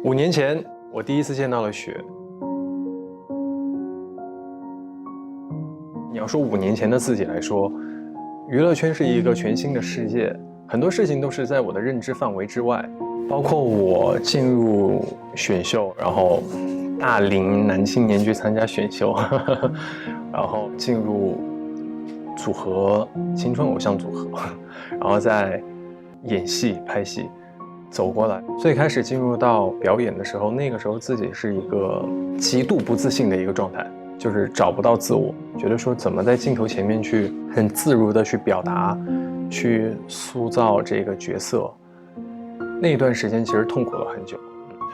5年前，我第一次见到了雪。你要说5年前的自己来说，娱乐圈是一个全新的世界，很多事情都是在我的认知范围之外，包括我进入选秀，然后大龄男青年去参加选秀，然后进入组合青春偶像组合，然后再演戏拍戏走过来。最开始进入到表演的时候，那个时候自己是一个极度不自信的一个状态，就是找不到自我，觉得说怎么在镜头前面去很自如的去表达，去塑造这个角色。那一段时间其实痛苦了很久。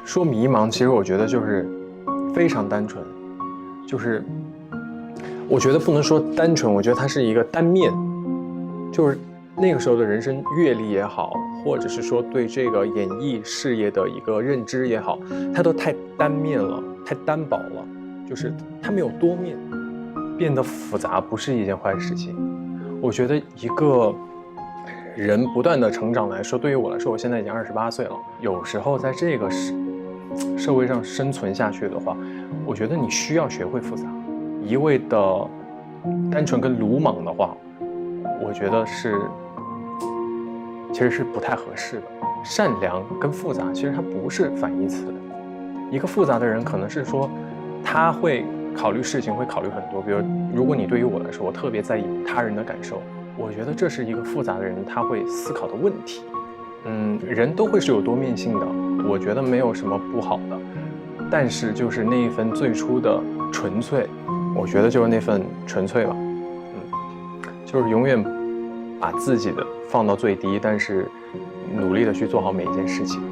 说迷茫，其实我觉得就是非常单纯，就是我觉得不能说单纯，我觉得它是一个单面，就是那个时候的人生阅历也好，或者是说对这个演艺事业的一个认知也好，它都太单面了，太单薄了，就是它没有多面，变得复杂不是一件坏事情。我觉得一个人不断的成长来说，对于我来说，我现在已经28岁了，有时候在这个社会上生存下去的话，我觉得你需要学会复杂。一味的单纯跟鲁莽的话，我觉得其实是不太合适的。善良跟复杂其实它不是反义词的。一个复杂的人可能是说他会考虑事情，会考虑很多，比如如果你对于我来说，我特别在意他人的感受，我觉得这是一个复杂的人他会思考的问题。人都会是有多面性的，我觉得没有什么不好的，但是就是那一份最初的纯粹，我觉得就是那份纯粹吧。就是永远把自己的放到最低，但是努力的去做好每一件事情。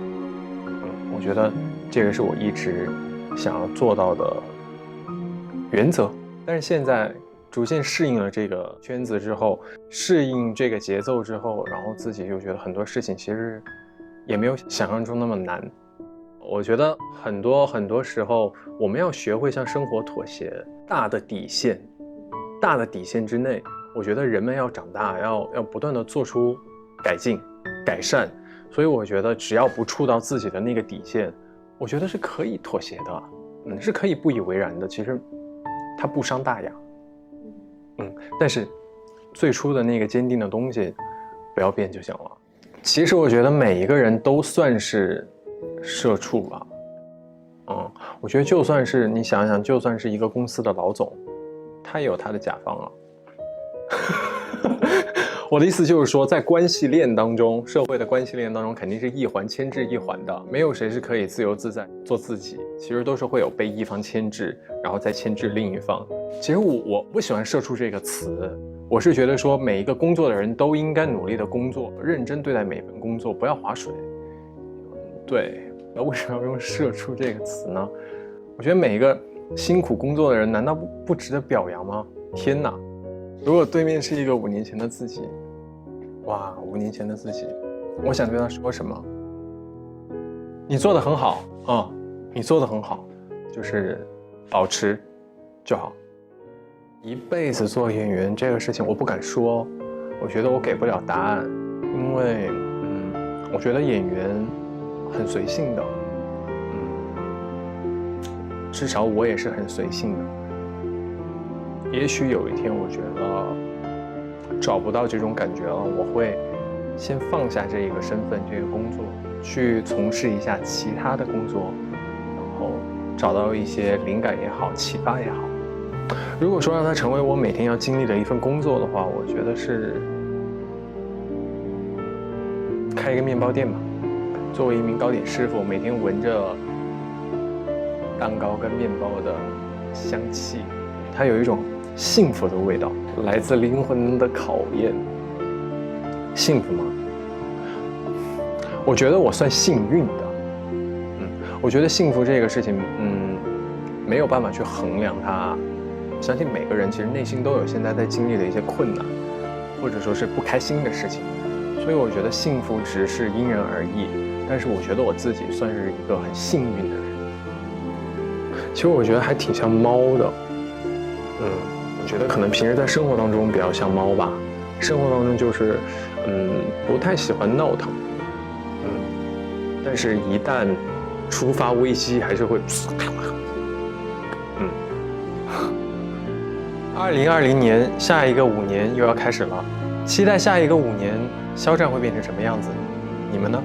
我觉得这个是我一直想要做到的原则。但是现在逐渐适应了这个圈子之后，适应这个节奏之后，然后自己就觉得很多事情其实也没有想象中那么难。我觉得很多时候我们要学会向生活妥协，大的底线之内，我觉得人们要长大，要不断的做出改进改善。所以我觉得只要不触到自己的那个底线，我觉得是可以妥协的，是可以不以为然的。其实它不伤大雅。但是最初的那个坚定的东西不要变就行了。其实我觉得每一个人都算是社畜吧。我觉得就算是你想想，就算是一个公司的老总，他也有他的甲方啊。我的意思就是说，在关系链当中，社会的关系链当中，肯定是一环牵制一环的，没有谁是可以自由自在做自己，其实都是会有被一方牵制，然后再牵制另一方。其实我不喜欢社畜这个词，我是觉得说每一个工作的人都应该努力的工作，认真对待每份工作，不要划水。对，那为什么要用社畜这个词呢？我觉得每一个辛苦工作的人难道不值得表扬吗？天哪，如果对面是一个5年前的自己，哇，5年前的自己，我想对他说什么？你做得很好啊，你做得很好，就是保持就好。一辈子做演员这个事情我不敢说，我觉得我给不了答案，因为我觉得演员很随性的，至少我也是很随性的。也许有一天我觉得找不到这种感觉了，我会先放下这个身份这个工作，去从事一下其他的工作，然后找到一些灵感也好，启发也好。如果说让它成为我每天要经历的一份工作的话，我觉得是开一个面包店吧。作为一名糕点师傅，每天闻着蛋糕跟面包的香气，它有一种幸福的味道，来自灵魂的考验。幸福吗？我觉得我算幸运的。我觉得幸福这个事情，没有办法去衡量它。相信每个人其实内心都有现在在经历的一些困难，或者说是不开心的事情，所以我觉得幸福值是因人而异。但是我觉得我自己算是一个很幸运的人。其实我觉得还挺像猫的。我觉得可能平时在生活当中比较像猫吧。生活当中就是不太喜欢闹腾。但是一旦触发危机，还是会。2020年，下一个5年又要开始了，期待下一个5年肖战会变成什么样子？你们呢？